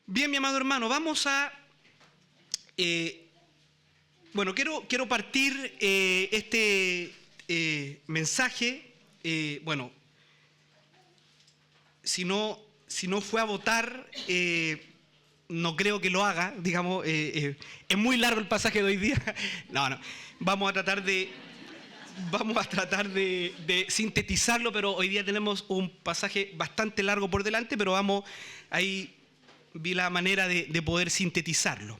Bien, mi amado hermano, vamos a... quiero partir este mensaje. Si no fue a votar, no creo que lo haga, digamos. Es muy largo el pasaje de hoy día. No. Vamos a tratar de sintetizarlo, pero hoy día tenemos un pasaje bastante largo por delante, pero ahí vi la manera de poder sintetizarlo.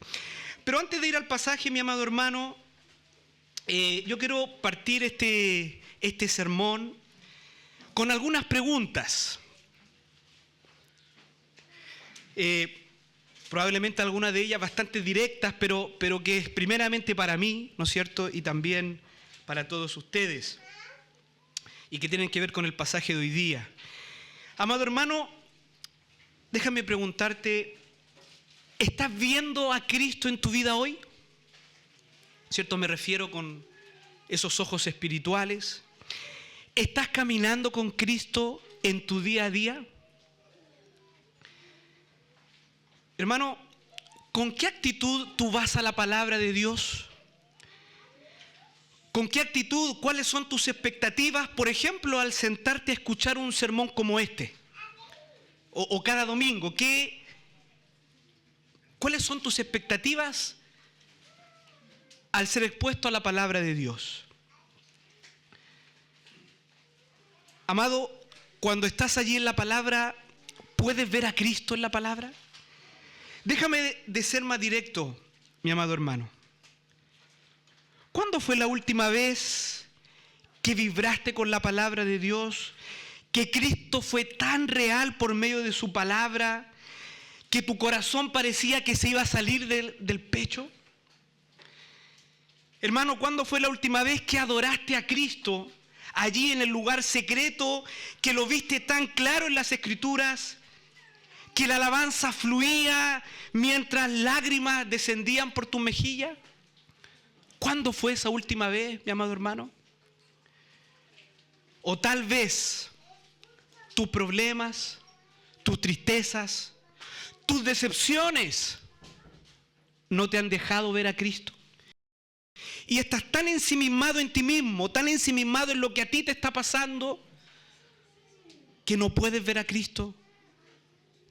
Pero antes de ir al pasaje, mi amado hermano, yo quiero partir este sermón con algunas preguntas. Probablemente algunas de ellas bastante directas, pero que es primeramente para mí, ¿no es cierto?, y también para todos ustedes, y que tienen que ver con el pasaje de hoy día. Amado hermano, déjame preguntarte, ¿estás viendo a Cristo en tu vida hoy? ¿Cierto? Me refiero con esos ojos espirituales. ¿Estás caminando con Cristo en tu día a día? Hermano, ¿con qué actitud tú vas a la palabra de Dios? ¿Con qué actitud? ¿Cuáles son tus expectativas? Por ejemplo, al sentarte a escuchar un sermón como este, o cada domingo, ¿cuáles son tus expectativas al ser expuesto a la palabra de Dios? Amado, cuando estás allí en la palabra, ¿puedes ver a Cristo en la palabra? Déjame de ser más directo, mi amado hermano. ¿Cuándo fue la última vez que vibraste con la palabra de Dios? Que Cristo fue tan real por medio de su palabra que tu corazón parecía que se iba a salir del pecho. Hermano, ¿cuándo fue la última vez que adoraste a Cristo allí en el lugar secreto, que lo viste tan claro en las Escrituras, que la alabanza fluía mientras lágrimas descendían por tu mejilla? ¿Cuándo fue esa última vez, mi amado hermano? O tal vez tus problemas, tus tristezas, tus decepciones no te han dejado ver a Cristo. Y estás tan ensimismado en ti mismo, tan ensimismado en lo que a ti te está pasando, que no puedes ver a Cristo.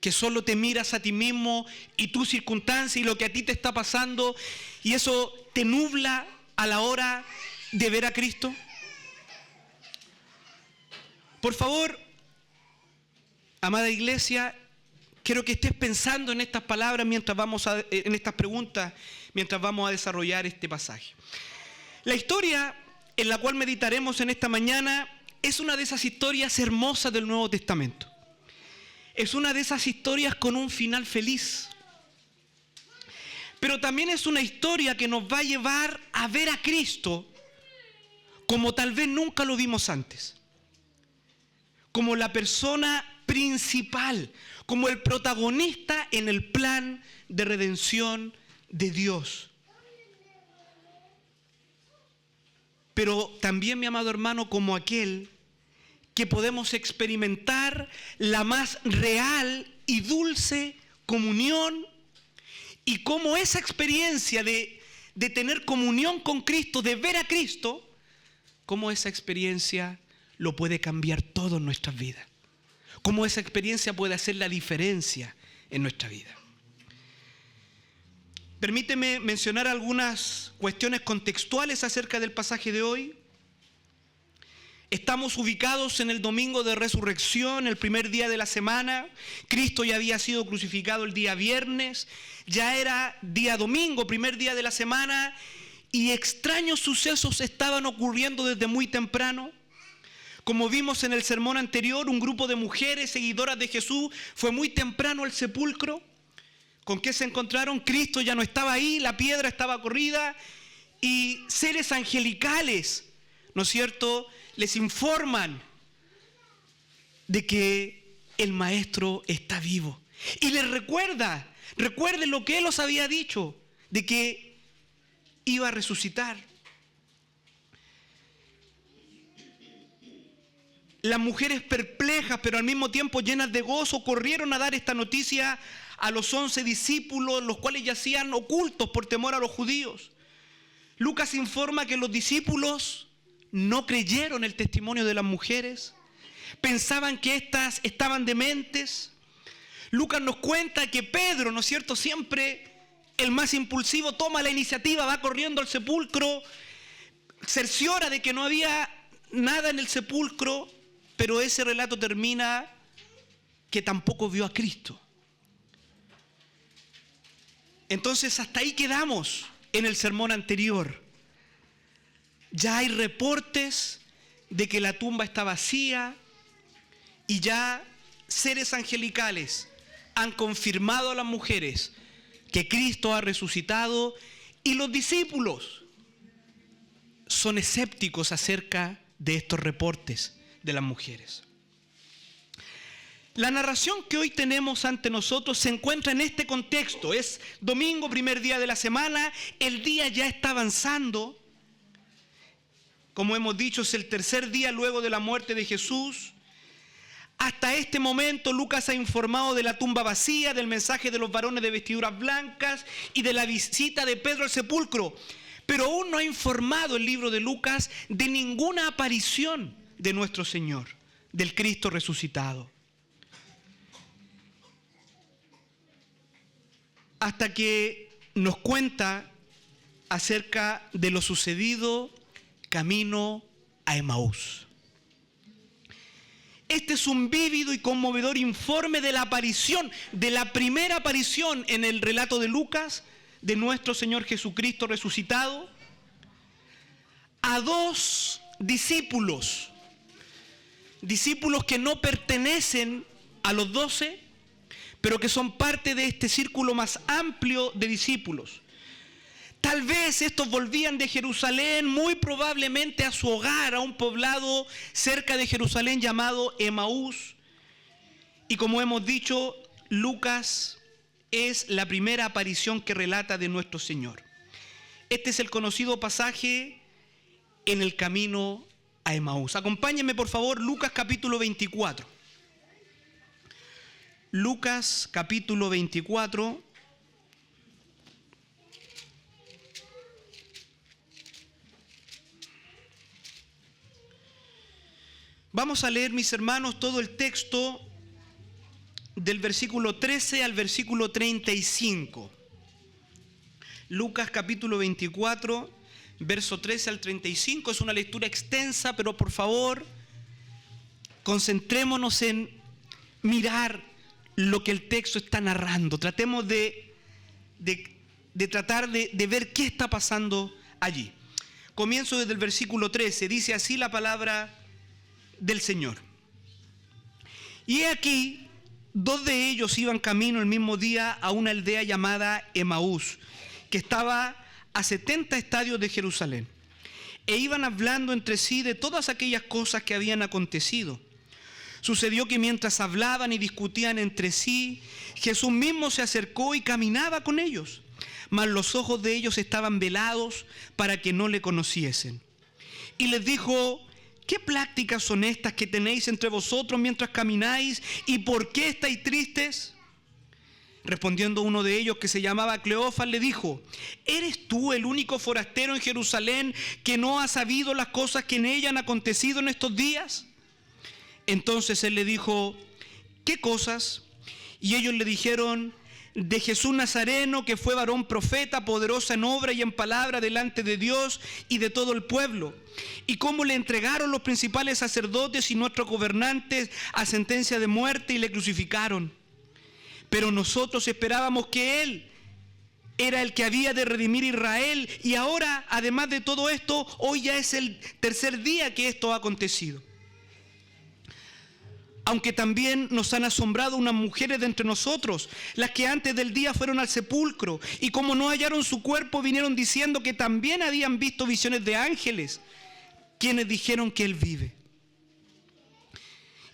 Que solo te miras a ti mismo y tus circunstancias y lo que a ti te está pasando, y eso te nubla a la hora de ver a Cristo. Por favor, amada iglesia, quiero que estés pensando en estas palabras en estas preguntas, mientras vamos a desarrollar este pasaje. La historia en la cual meditaremos en esta mañana es una de esas historias hermosas del Nuevo Testamento. Es una de esas historias con un final feliz. Pero también es una historia que nos va a llevar a ver a Cristo como tal vez nunca lo vimos antes. Como la persona principal, como el protagonista en el plan de redención de Dios. Pero también, mi amado hermano, como aquel que podemos experimentar la más real y dulce comunión, y cómo esa experiencia de tener comunión con Cristo, de ver a Cristo, cómo esa experiencia lo puede cambiar todo en nuestras vidas. Cómo esa experiencia puede hacer la diferencia en nuestra vida. Permíteme mencionar algunas cuestiones contextuales acerca del pasaje de hoy. Estamos ubicados en el domingo de resurrección, el primer día de la semana. Cristo ya había sido crucificado el día viernes, ya era día domingo, primer día de la semana, y extraños sucesos estaban ocurriendo desde muy temprano. Como vimos en el sermón anterior, un grupo de mujeres seguidoras de Jesús fue muy temprano al sepulcro. ¿Con qué se encontraron? Cristo ya no estaba ahí, la piedra estaba corrida, y seres angelicales, ¿no es cierto?, les informan de que el Maestro está vivo. Y les recuerden lo que Él os había dicho, de que iba a resucitar. Las mujeres perplejas, pero al mismo tiempo llenas de gozo, corrieron a dar esta noticia a los 11 discípulos, los cuales yacían ocultos por temor a los judíos. Lucas informa que los discípulos no creyeron el testimonio de las mujeres, pensaban que éstas estaban dementes. Lucas nos cuenta que Pedro, ¿no es cierto?, siempre el más impulsivo, toma la iniciativa, va corriendo al sepulcro, cerciora de que no había nada en el sepulcro, pero ese relato termina que tampoco vio a Cristo. Entonces hasta ahí quedamos en el sermón anterior. Ya hay reportes de que la tumba está vacía y ya seres angelicales han confirmado a las mujeres que Cristo ha resucitado, y los discípulos son escépticos acerca de estos reportes de las mujeres. La narración que hoy tenemos ante nosotros se encuentra en este contexto. Es domingo, primer día de la semana, el día ya está avanzando. Como hemos dicho, es el tercer día luego de la muerte de Jesús. Hasta este momento Lucas ha informado de la tumba vacía, del mensaje de los varones de vestiduras blancas y de la visita de Pedro al sepulcro. Pero aún no ha informado el libro de Lucas de ninguna aparición de nuestro Señor, del Cristo resucitado. Hasta que nos cuenta acerca de lo sucedido camino a Emaús. Este es un vívido y conmovedor informe de la aparición, de la primera aparición en el relato de Lucas, de nuestro Señor Jesucristo resucitado, a dos discípulos que no pertenecen a los 12, pero que son parte de este círculo más amplio de discípulos. Tal vez estos volvían de Jerusalén, muy probablemente a su hogar, a un poblado cerca de Jerusalén llamado Emaús. Y como hemos dicho, Lucas es la primera aparición que relata de nuestro Señor. Este es el conocido pasaje en el camino a Emaús. Acompáñenme por favor, Lucas capítulo 24. Lucas capítulo 24. Vamos a leer, mis hermanos, todo el texto del versículo 13 al versículo 35. Lucas capítulo 24, verso 13 al 35. Es una lectura extensa, pero por favor, concentrémonos en mirar lo que el texto está narrando. Tratemos de tratar de ver qué está pasando allí. Comienzo desde el versículo 13. Dice así la palabra del Señor. Y he aquí, dos de ellos iban camino el mismo día a una aldea llamada Emaús, que estaba a 70 estadios de Jerusalén, e iban hablando entre sí de todas aquellas cosas que habían acontecido. Sucedió que mientras hablaban y discutían entre sí, Jesús mismo se acercó y caminaba con ellos, mas los ojos de ellos estaban velados para que no le conociesen. Y les dijo: ¿qué prácticas son estas que tenéis entre vosotros mientras camináis? ¿Y por qué estáis tristes? Respondiendo uno de ellos, que se llamaba Cleofas, le dijo: ¿eres tú el único forastero en Jerusalén que no ha sabido las cosas que en ella han acontecido en estos días? Entonces él le dijo: ¿qué cosas? Y ellos le dijeron: de Jesús Nazareno, que fue varón profeta, poderoso en obra y en palabra delante de Dios y de todo el pueblo, y cómo le entregaron los principales sacerdotes y nuestros gobernantes a sentencia de muerte y le crucificaron. Pero nosotros esperábamos que Él era el que había de redimir a Israel, y ahora, además de todo esto, hoy ya es el tercer día que esto ha acontecido. Aunque también nos han asombrado unas mujeres de entre nosotros, las que antes del día fueron al sepulcro, y como no hallaron su cuerpo, vinieron diciendo que también habían visto visiones de ángeles, quienes dijeron que Él vive.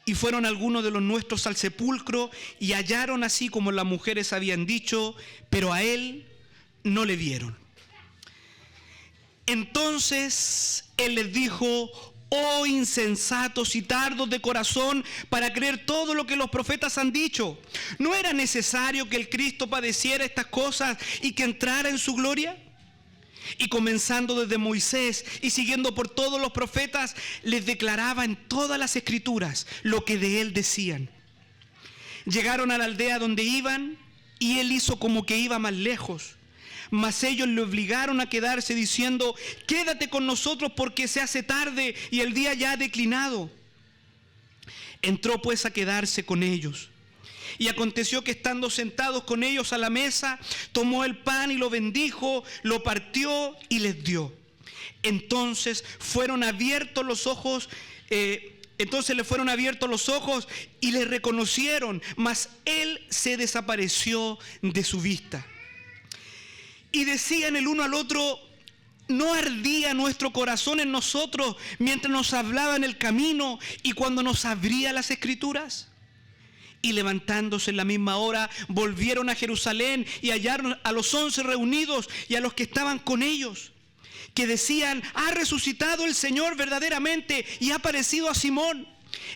Y fueron algunos de los nuestros al sepulcro, y hallaron así como las mujeres habían dicho, pero a Él no le vieron. Entonces Él les dijo: Oh insensatos y tardos de corazón para creer todo lo que los profetas han dicho. ¿No era necesario que el Cristo padeciera estas cosas y que entrara en su gloria? Y comenzando desde Moisés y siguiendo por todos los profetas, les declaraba en todas las escrituras lo que de él decían. Llegaron a la aldea donde iban y él hizo como que iba más lejos. Mas ellos le obligaron a quedarse diciendo: quédate con nosotros porque se hace tarde y el día ya ha declinado. Entró pues a quedarse con ellos. Y aconteció que estando sentados con ellos a la mesa, tomó el pan y lo bendijo, lo partió y les dio. Entonces fueron abiertos los ojos. Entonces le fueron abiertos los ojos y le reconocieron, mas él se desapareció de su vista. Y decían el uno al otro: ¿no ardía nuestro corazón en nosotros mientras nos hablaba en el camino y cuando nos abría las escrituras? Y levantándose en la misma hora, volvieron a Jerusalén y hallaron a los 11 reunidos y a los que estaban con ellos, que decían: ha resucitado el Señor verdaderamente y ha aparecido a Simón.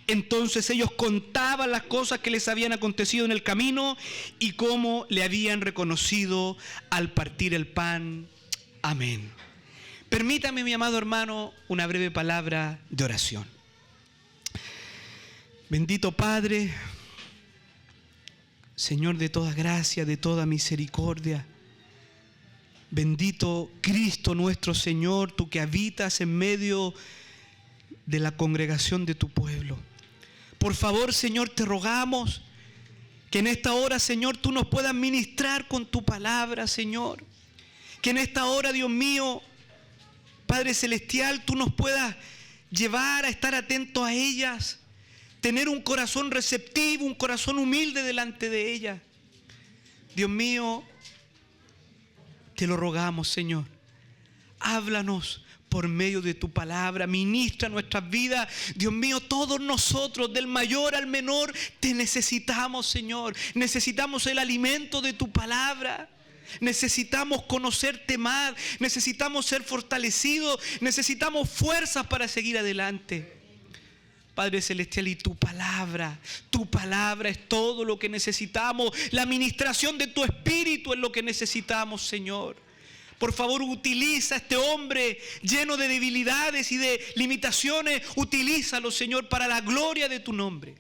Entonces ellos contaban las cosas que les habían acontecido en el camino y cómo le habían reconocido al partir el pan. Amén. Permítame, mi amado hermano, una breve palabra de oración. Bendito Padre, Señor de toda gracia, de toda misericordia, bendito Cristo nuestro Señor, tú que habitas en medio de la congregación de tu pueblo. Por favor, Señor, te rogamos que en esta hora, Señor, tú nos puedas ministrar con tu palabra, Señor. Que en esta hora, Dios mío, Padre Celestial, tú nos puedas llevar a estar atentos a ellas, tener un corazón receptivo, un corazón humilde delante de ellas. Dios mío, te lo rogamos, Señor. Háblanos por medio de tu palabra, ministra nuestras vidas. Dios mío, todos nosotros, del mayor al menor, te necesitamos, Señor. Necesitamos el alimento de tu palabra. Necesitamos conocerte más. Necesitamos ser fortalecidos. Necesitamos fuerzas para seguir adelante. Padre Celestial, y tu palabra es todo lo que necesitamos. La administración de tu Espíritu es lo que necesitamos, Señor. Por favor, utiliza a este hombre lleno de debilidades y de limitaciones. Utilízalo, Señor, para la gloria de tu nombre.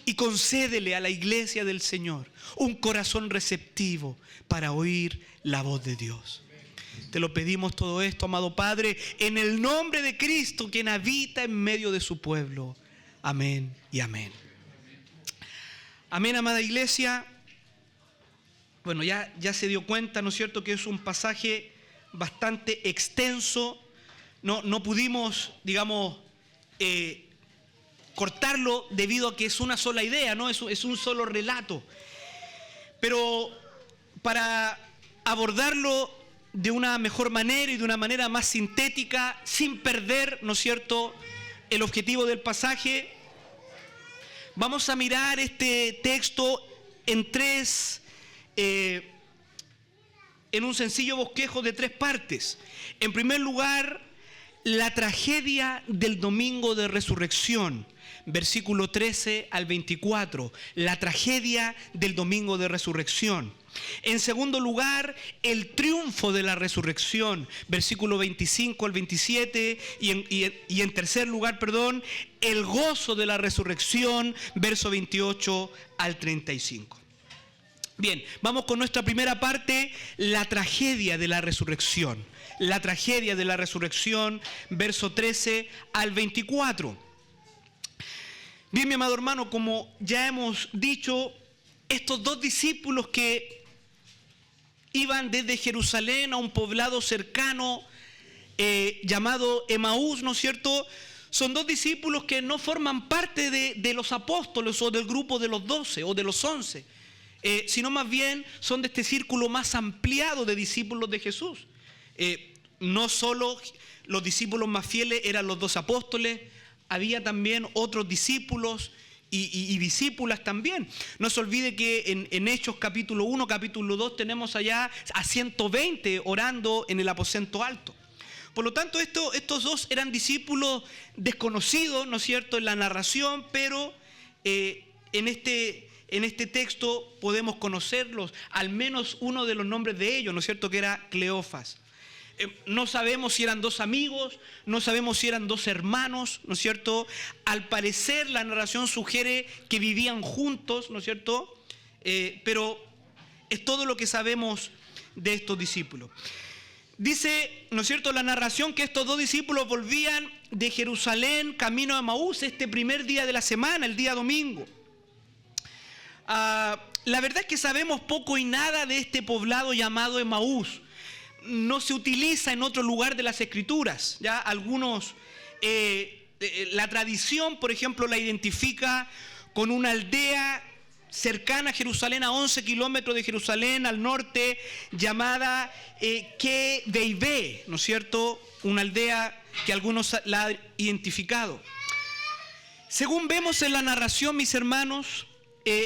Y concédele a la iglesia del Señor un corazón receptivo para oír la voz de Dios. Te lo pedimos todo esto, amado Padre, en el nombre de Cristo, quien habita en medio de su pueblo. Amén y amén. Amén, amada iglesia. Bueno, ya se dio cuenta, ¿no es cierto?, que es un pasaje bastante extenso. No pudimos, digamos, cortarlo debido a que es una sola idea, ¿no? Es un solo relato. Pero para abordarlo de una mejor manera y de una manera más sintética, sin perder, ¿no es cierto?, el objetivo del pasaje, vamos a mirar este texto en un sencillo bosquejo de 3 partes. En primer lugar, la tragedia del domingo de resurrección, versículo 13 al 24, la tragedia del domingo de resurrección. En segundo lugar, el triunfo de la resurrección, versículo 25 al 27, y en tercer lugar, el gozo de la resurrección, verso 28 al 35. Bien, vamos con nuestra primera parte, la tragedia de la resurrección. La tragedia de la resurrección, verso 13 al 24. Bien, mi amado hermano, como ya hemos dicho, estos 2 discípulos que iban desde Jerusalén a un poblado cercano llamado Emaús, ¿no es cierto? Son 2 discípulos que no forman parte de los apóstoles o del grupo de los 12 o de los 11, sino más bien son de este círculo más ampliado de discípulos de Jesús. No solo los discípulos más fieles eran los 2 apóstoles, había también otros discípulos y discípulas también. No se olvide que en Hechos capítulo 1, capítulo 2 tenemos allá a 120 orando en el aposento alto. Por lo tanto, estos dos eran discípulos desconocidos, ¿no es cierto?, en la narración, pero en este texto podemos conocerlos, al menos uno de los nombres de ellos, ¿no es cierto?, que era Cleofas. No sabemos si eran dos amigos, no sabemos si eran dos hermanos, ¿no es cierto? Al parecer la narración sugiere que vivían juntos, ¿no es cierto? Pero es todo lo que sabemos de estos discípulos. Dice, ¿no es cierto?, la narración que estos dos discípulos volvían de Jerusalén camino a Emaús este primer día de la semana, el día domingo. La verdad es que sabemos poco y nada de este poblado llamado Emaús. No se utiliza en otro lugar de las Escrituras. Ya algunos, la tradición, por ejemplo, la identifica con una aldea cercana a Jerusalén, a 11 kilómetros de Jerusalén al norte, llamada Kedeibé, ¿no es cierto? Una aldea que algunos la han identificado. Según vemos en la narración, mis hermanos,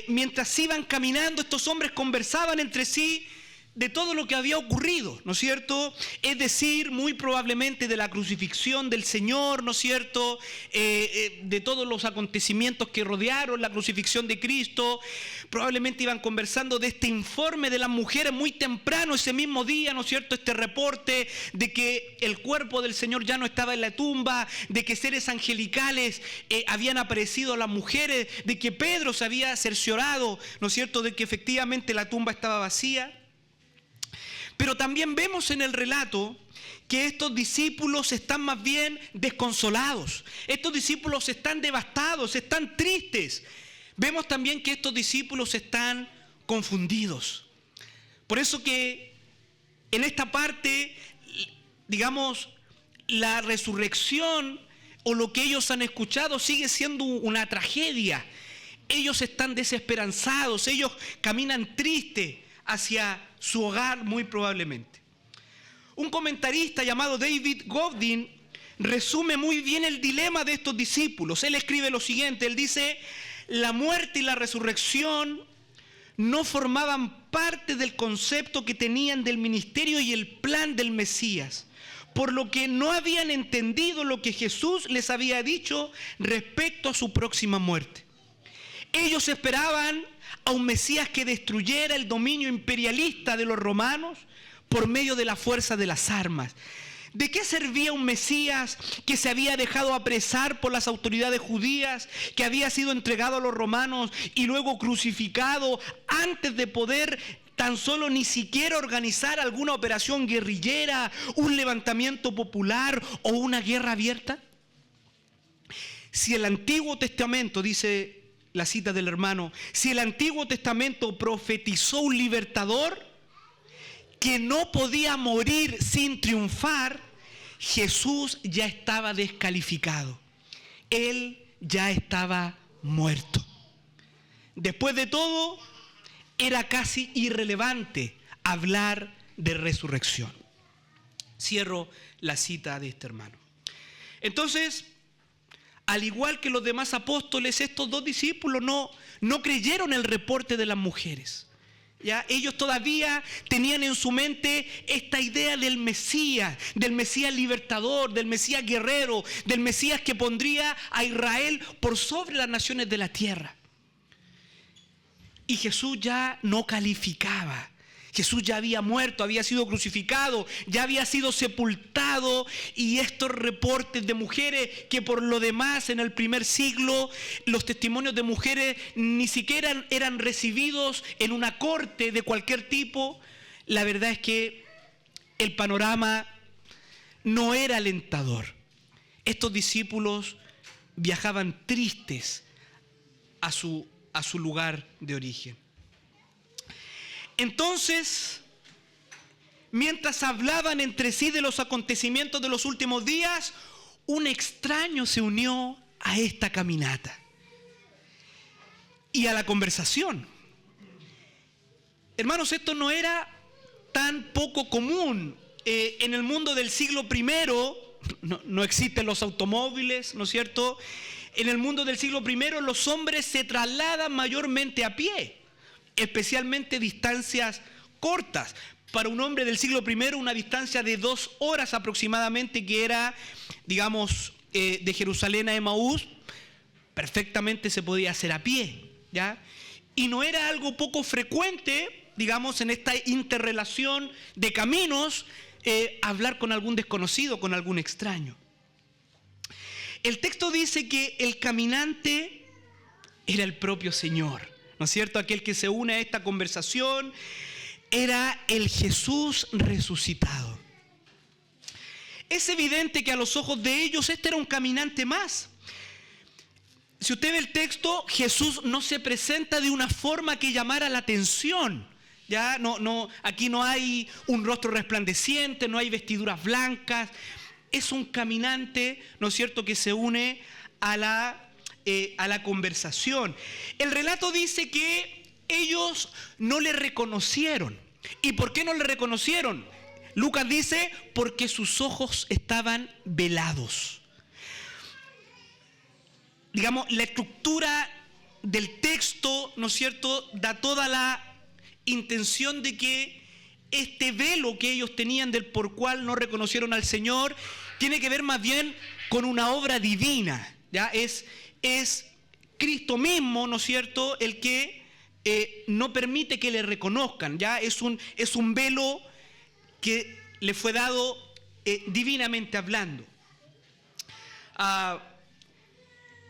mientras iban caminando, estos hombres conversaban entre sí de todo lo que había ocurrido, ¿no es cierto? Es decir, muy probablemente de la crucifixión del Señor, ¿no es cierto? De todos los acontecimientos que rodearon la crucifixión de Cristo. Probablemente iban conversando de este informe de las mujeres muy temprano ese mismo día, ¿no es cierto? Este reporte de que el cuerpo del Señor ya no estaba en la tumba, de que seres angelicales habían aparecido a las mujeres, de que Pedro se había cerciorado, ¿no es cierto?, de que efectivamente la tumba estaba vacía. Pero también vemos en el relato que estos discípulos están más bien desconsolados. Estos discípulos están devastados, están tristes. Vemos también que estos discípulos están confundidos. Por eso que en esta parte, digamos, la resurrección o lo que ellos han escuchado sigue siendo una tragedia. Ellos están desesperanzados, ellos caminan tristes hacia su hogar muy probablemente. Un comentarista llamado David Godin resume muy bien el dilema de estos discípulos. Él escribe lo siguiente, él dice: la muerte y la resurrección no formaban parte del concepto que tenían del ministerio y el plan del Mesías, por lo que no habían entendido lo que Jesús les había dicho respecto a su próxima muerte. Ellos esperaban a un Mesías que destruyera el dominio imperialista de los romanos por medio de la fuerza de las armas. ¿De qué servía un Mesías que se había dejado apresar por las autoridades judías, que había sido entregado a los romanos y luego crucificado antes de poder tan solo ni siquiera organizar alguna operación guerrillera, un levantamiento popular o una guerra abierta? Si el Antiguo Testamento, dice la cita del hermano, si el Antiguo Testamento profetizó un libertador que no podía morir sin triunfar, Jesús ya estaba descalificado. Él ya estaba muerto. Después de todo, era casi irrelevante hablar de resurrección. Cierro la cita de este hermano. Entonces, al igual que los demás apóstoles, estos dos discípulos no creyeron el reporte de las mujeres. ¿Ya? Ellos todavía tenían en su mente esta idea del Mesías libertador, del Mesías guerrero, del Mesías que pondría a Israel por sobre las naciones de la tierra. Y Jesús ya no calificaba. Jesús ya había muerto, había sido crucificado, ya había sido sepultado, y estos reportes de mujeres que por lo demás en el primer siglo los testimonios de mujeres ni siquiera eran recibidos en una corte de cualquier tipo, la verdad es que el panorama no era alentador. Estos discípulos viajaban tristes a su lugar de origen. Entonces, mientras hablaban entre sí de los acontecimientos de los últimos días, un extraño se unió a esta caminata y a la conversación. Hermanos, esto no era tan poco común. En el mundo del siglo I no existen los automóviles, ¿no es cierto? En el mundo del siglo I los hombres se trasladan mayormente a pie, especialmente distancias cortas. Para un hombre del siglo I, una distancia de 2 horas aproximadamente, que era, digamos, de Jerusalén a Emaús, perfectamente se podía hacer a pie, ¿ya? Y no era algo poco frecuente, digamos, en esta interrelación de caminos, hablar con algún desconocido, con algún extraño. El texto dice que el caminante era el propio Señor, ¿no es cierto? Aquel que se une a esta conversación era el Jesús resucitado. Es evidente que a los ojos de ellos este era un caminante más. Si usted ve el texto, Jesús no se presenta de una forma que llamara la atención. Ya aquí no hay un rostro resplandeciente, no hay vestiduras blancas. Es un caminante, ¿no es cierto?, que se une a la conversación. El relato dice que ellos no le reconocieron. ¿Y por qué no le reconocieron? Lucas dice, porque sus ojos estaban velados. Digamos, la estructura del texto, ¿no es cierto?, da toda la intención de que este velo que ellos tenían del por cual no reconocieron al Señor tiene que ver más bien con una obra divina, ¿ya? Es Cristo mismo, ¿no es cierto?, el que no permite que le reconozcan, ¿ya? Es un velo que le fue dado divinamente hablando.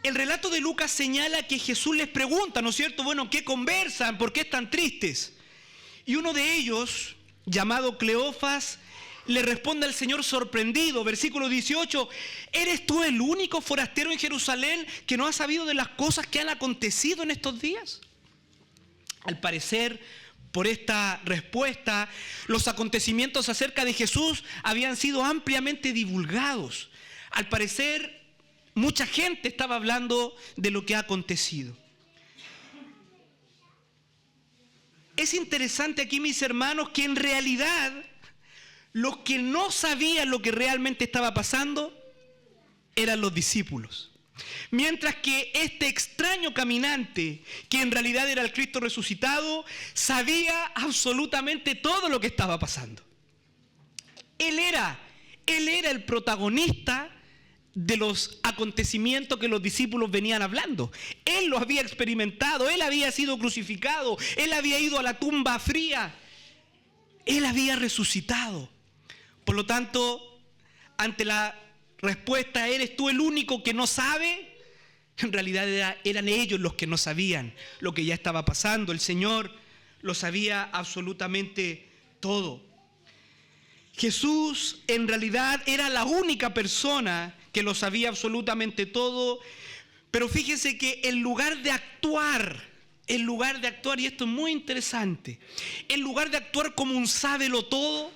El relato de Lucas señala que Jesús les pregunta, ¿no es cierto?, bueno, ¿qué conversan? ¿Por qué están tristes? Y uno de ellos, llamado Cleofas, le responde al Señor sorprendido, versículo 18, ¿eres tú el único forastero en Jerusalén que no ha sabido de las cosas que han acontecido en estos días? Al parecer, por esta respuesta, los acontecimientos acerca de Jesús habían sido ampliamente divulgados. Al parecer, mucha gente estaba hablando de lo que ha acontecido. Es interesante aquí, mis hermanos, que en realidad los que no sabían lo que realmente estaba pasando eran los discípulos. Mientras que este extraño caminante, que en realidad era el Cristo resucitado, sabía absolutamente todo lo que estaba pasando. Él era el protagonista de los acontecimientos que los discípulos venían hablando. Él lo había experimentado, él había sido crucificado, él había ido a la tumba fría, él había resucitado. Por lo tanto, ante la respuesta, ¿eres tú el único que no sabe? En realidad eran ellos los que no sabían lo que ya estaba pasando. El Señor lo sabía absolutamente todo. Jesús en realidad era la única persona que lo sabía absolutamente todo, pero fíjese que en lugar de actuar, y esto es muy interesante, en lugar de actuar como un sábelo-todo,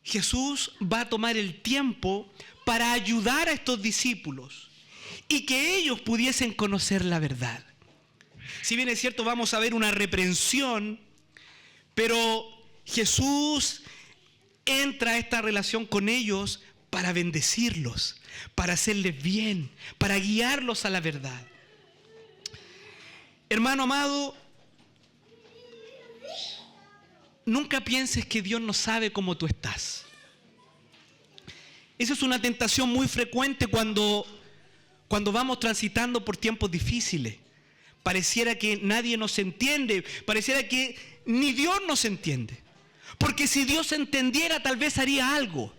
Jesús va a tomar el tiempo para ayudar a estos discípulos y que ellos pudiesen conocer la verdad. Si bien es cierto, vamos a ver una reprensión, pero Jesús entra a esta relación con ellos para bendecirlos, para hacerles bien, para guiarlos a la verdad. Hermano amado, nunca pienses que Dios no sabe cómo tú estás. Esa es una tentación muy frecuente cuando vamos transitando por tiempos difíciles. Pareciera que nadie nos entiende, pareciera que ni Dios nos entiende. Porque si Dios entendiera, tal vez haría algo.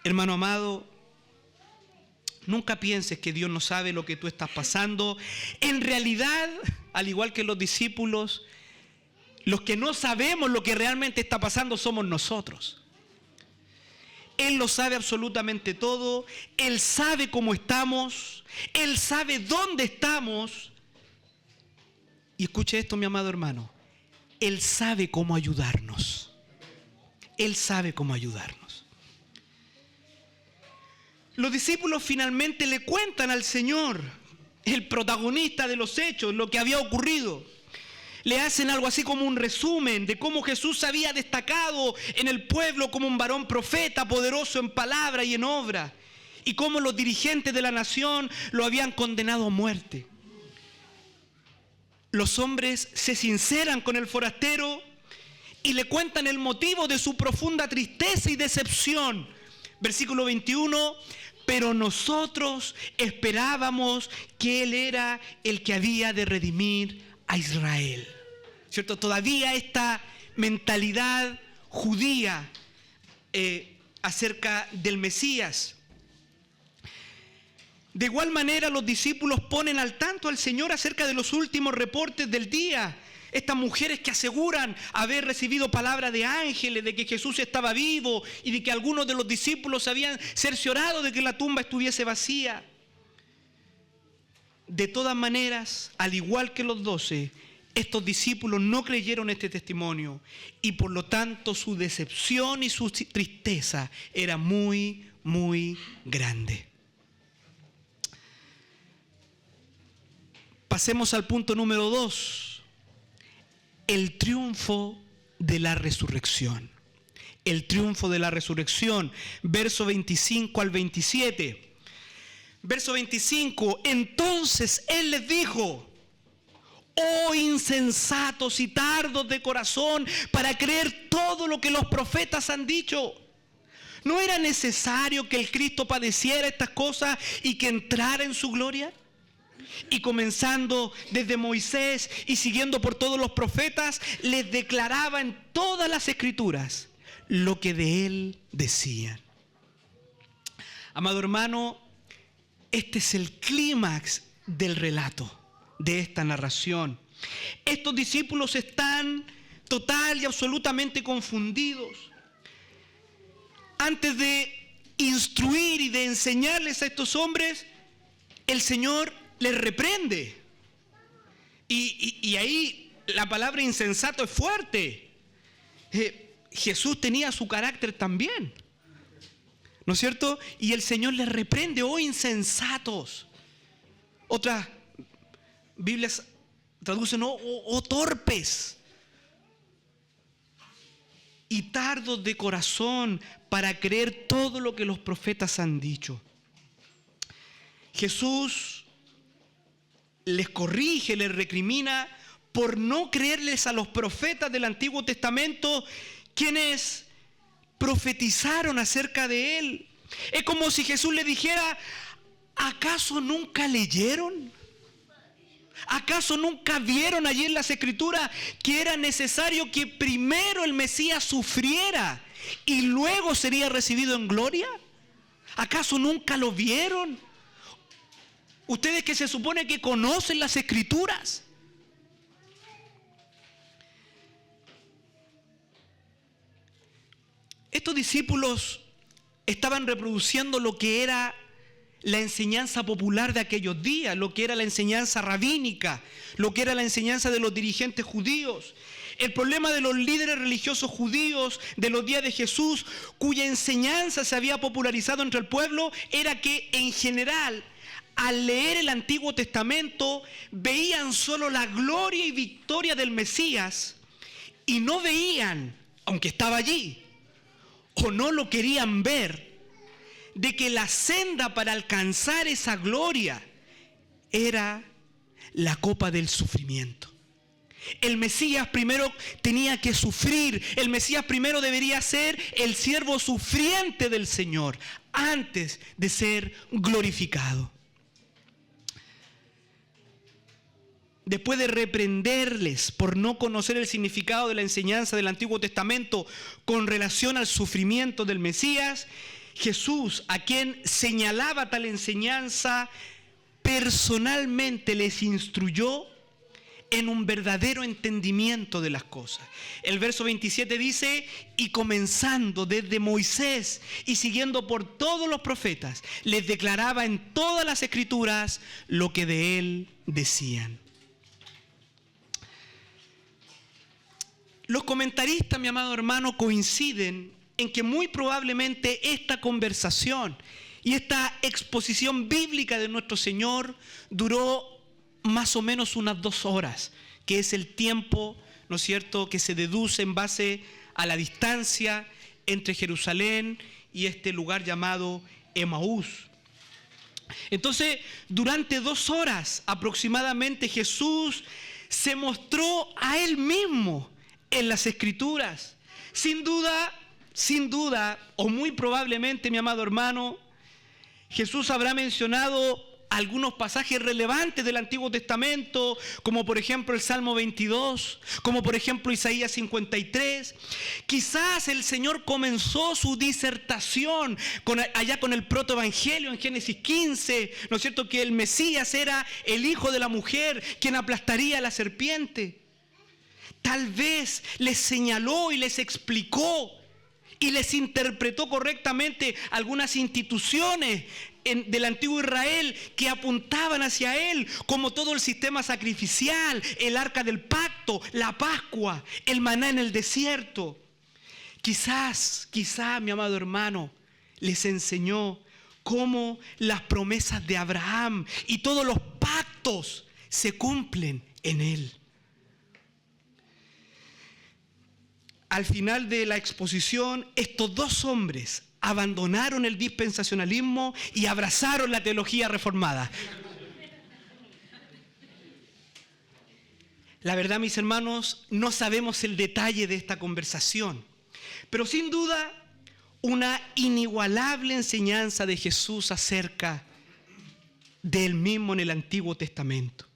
Hermano amado, nunca pienses que Dios no sabe lo que tú estás pasando. En realidad, al igual que los discípulos, los que no sabemos lo que realmente está pasando somos nosotros. Él lo sabe absolutamente todo. Él sabe cómo estamos. Él sabe dónde estamos. Y escuche esto, mi amado hermano. Él sabe cómo ayudarnos. Él sabe cómo ayudarnos. Los discípulos finalmente le cuentan al Señor, el protagonista de los hechos, lo que había ocurrido. Le hacen algo así como un resumen de cómo Jesús se había destacado en el pueblo como un varón profeta, poderoso en palabra y en obra, y cómo los dirigentes de la nación lo habían condenado a muerte. los hombres se sinceran con el forastero y le cuentan el motivo de su profunda tristeza y decepción. Versículo 21, pero nosotros esperábamos que Él era el que había de redimir a Israel. ¿Cierto? Todavía esta mentalidad judía acerca del Mesías. De igual manera, los discípulos ponen al tanto al Señor acerca de los últimos reportes del día. Estas mujeres que aseguran haber recibido palabra de ángeles, de que Jesús estaba vivo y de que algunos de los discípulos se habían cerciorado de que la tumba estuviese vacía. De todas maneras, al igual que los 12, estos discípulos no creyeron este testimonio y por lo tanto su decepción y su tristeza era muy, muy grande. Pasemos al punto número 2, el triunfo de la resurrección. El triunfo de la resurrección, verso 25 al 27. Verso 25, entonces Él les dijo: oh insensatos y tardos de corazón para creer todo lo que los profetas han dicho. ¿No era necesario que el Cristo padeciera estas cosas y que entrara en su gloria? Y comenzando desde Moisés y siguiendo por todos los profetas, les declaraba en todas las escrituras lo que de Él decían. Amado hermano, este es el clímax del relato, de esta narración. Estos discípulos están total y absolutamente confundidos. Antes de instruir y de enseñarles a estos hombres, el Señor les reprende. Y ahí la palabra insensato es fuerte. Jesús tenía su carácter también, ¿no es cierto? Y el Señor les reprende: oh insensatos. Otras Biblias traducen oh torpes y tardos de corazón para creer todo lo que los profetas han dicho. Jesús les corrige, les recrimina por no creerles a los profetas del Antiguo Testamento, quienes profetizaron acerca de Él. Es como si Jesús les dijera: ¿acaso nunca leyeron? ¿Acaso nunca vieron allí en las Escrituras que era necesario que primero el Mesías sufriera y luego sería recibido en gloria? ¿Acaso nunca lo vieron? Ustedes que se supone que conocen las Escrituras. Estos discípulos estaban reproduciendo lo que era la enseñanza popular de aquellos días, lo que era la enseñanza rabínica, lo que era la enseñanza de los dirigentes judíos. El problema de los líderes religiosos judíos de los días de Jesús, cuya enseñanza se había popularizado entre el pueblo, era que en general, al leer el Antiguo Testamento, veían solo la gloria y victoria del Mesías y no veían, aunque estaba allí, o no lo querían ver, de que la senda para alcanzar esa gloria era la copa del sufrimiento. El Mesías primero tenía que sufrir. El Mesías primero debería ser el siervo sufriente del Señor antes de ser glorificado. Después de reprenderles por no conocer el significado de la enseñanza del Antiguo Testamento con relación al sufrimiento del Mesías, Jesús, a quien señalaba tal enseñanza, personalmente les instruyó en un verdadero entendimiento de las cosas. El verso 27 dice: y comenzando desde Moisés y siguiendo por todos los profetas, les declaraba en todas las Escrituras lo que de Él decían. Los comentaristas, mi amado hermano, coinciden en que muy probablemente esta conversación y esta exposición bíblica de nuestro Señor duró más o menos unas 2 horas, que es el tiempo, ¿no es cierto?, que se deduce en base a la distancia entre Jerusalén y este lugar llamado Emaús. Entonces, durante 2 horas aproximadamente Jesús se mostró a Él mismo en las Escrituras. Sin duda, o muy probablemente, mi amado hermano, Jesús habrá mencionado algunos pasajes relevantes del Antiguo Testamento, como por ejemplo el Salmo 22, como por ejemplo Isaías 53. Quizás el Señor comenzó su disertación allá con el protoevangelio en Génesis 15, ¿no es cierto?, que el Mesías era el hijo de la mujer, quien aplastaría a la serpiente. Tal vez les señaló y les explicó y les interpretó correctamente algunas instituciones del antiguo Israel que apuntaban hacia Él, como todo el sistema sacrificial, el arca del pacto, la Pascua, el maná en el desierto. Quizás, mi amado hermano, les enseñó cómo las promesas de Abraham y todos los pactos se cumplen en Él. Al final de la exposición, estos dos hombres abandonaron el dispensacionalismo y abrazaron la teología reformada. La verdad, mis hermanos, no sabemos el detalle de esta conversación, pero sin duda una inigualable enseñanza de Jesús acerca de Él mismo en el Antiguo Testamento.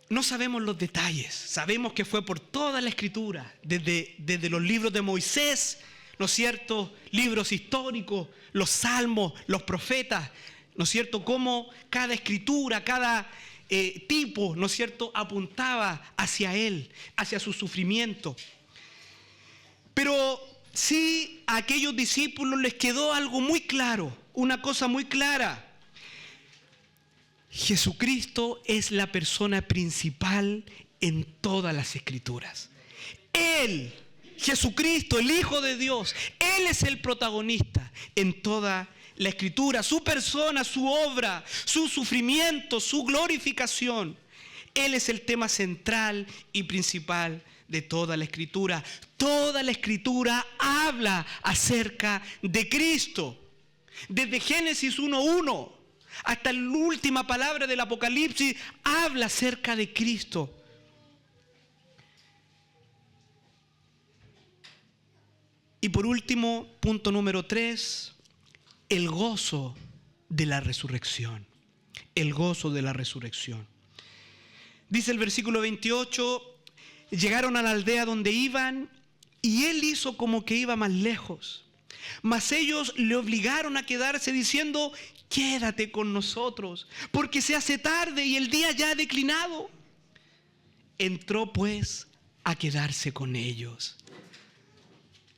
No sabemos los detalles, sabemos que fue por toda la Escritura, desde los libros de Moisés, ¿no es cierto?, libros históricos, los salmos, los profetas, ¿no es cierto?, cómo cada escritura, cada tipo, ¿no es cierto?, apuntaba hacia Él, hacia su sufrimiento. Pero sí, a aquellos discípulos les quedó algo muy claro, una cosa muy clara. Jesucristo es la persona principal en todas las Escrituras. Él, Jesucristo, el Hijo de Dios, Él es el protagonista en toda la Escritura. Su persona, su obra, su sufrimiento, su glorificación. Él es el tema central y principal de toda la Escritura. Toda la Escritura habla acerca de Cristo. Desde Génesis 1:1 hasta la última palabra del Apocalipsis habla acerca de Cristo. Y por último, punto número 3, el gozo de la resurrección. El gozo de la resurrección. Dice el versículo 28, llegaron a la aldea donde iban y Él hizo como que iba más lejos. Mas ellos le obligaron a quedarse diciendo: quédate con nosotros, porque se hace tarde y el día ya ha declinado. Entró pues a quedarse con ellos.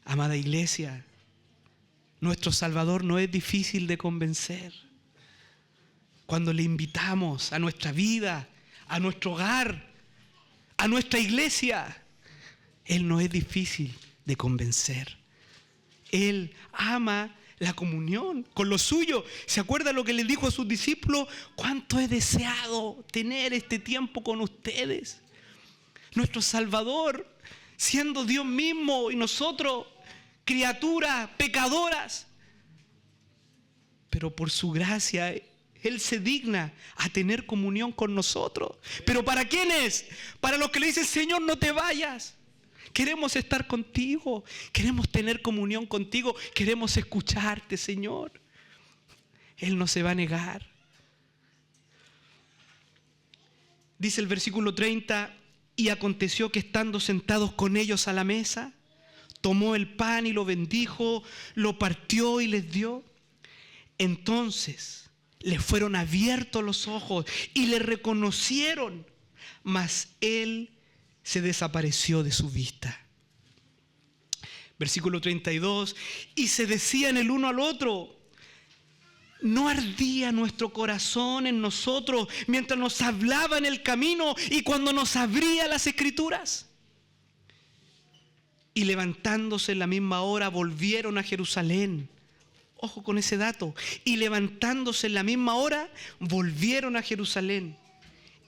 Amada iglesia, nuestro Salvador no es difícil de convencer. Cuando le invitamos a nuestra vida, a nuestro hogar, a nuestra iglesia, Él no es difícil de convencer. Él ama la comunión con lo suyo. ¿Se acuerda lo que le dijo a sus discípulos? ¿Cuánto he deseado tener este tiempo con ustedes? Nuestro Salvador, siendo Dios mismo y nosotros, criaturas pecadoras, pero por su gracia Él se digna a tener comunión con nosotros. ¿Pero para quiénes? Para los que le dicen: Señor, no te vayas. Queremos estar contigo, queremos tener comunión contigo, queremos escucharte, Señor. Él no se va a negar. Dice el versículo 30, y aconteció que estando sentados con ellos a la mesa, tomó el pan y lo bendijo, lo partió y les dio. Entonces les fueron abiertos los ojos y le reconocieron, mas Él se desapareció de su vista. Versículo 32, y se decían el uno al otro: ¿no ardía nuestro corazón en nosotros mientras nos hablaba en el camino y cuando nos abría las Escrituras? Y levantándose en la misma hora volvieron a Jerusalén. Ojo con ese dato. Y levantándose en la misma hora volvieron a Jerusalén.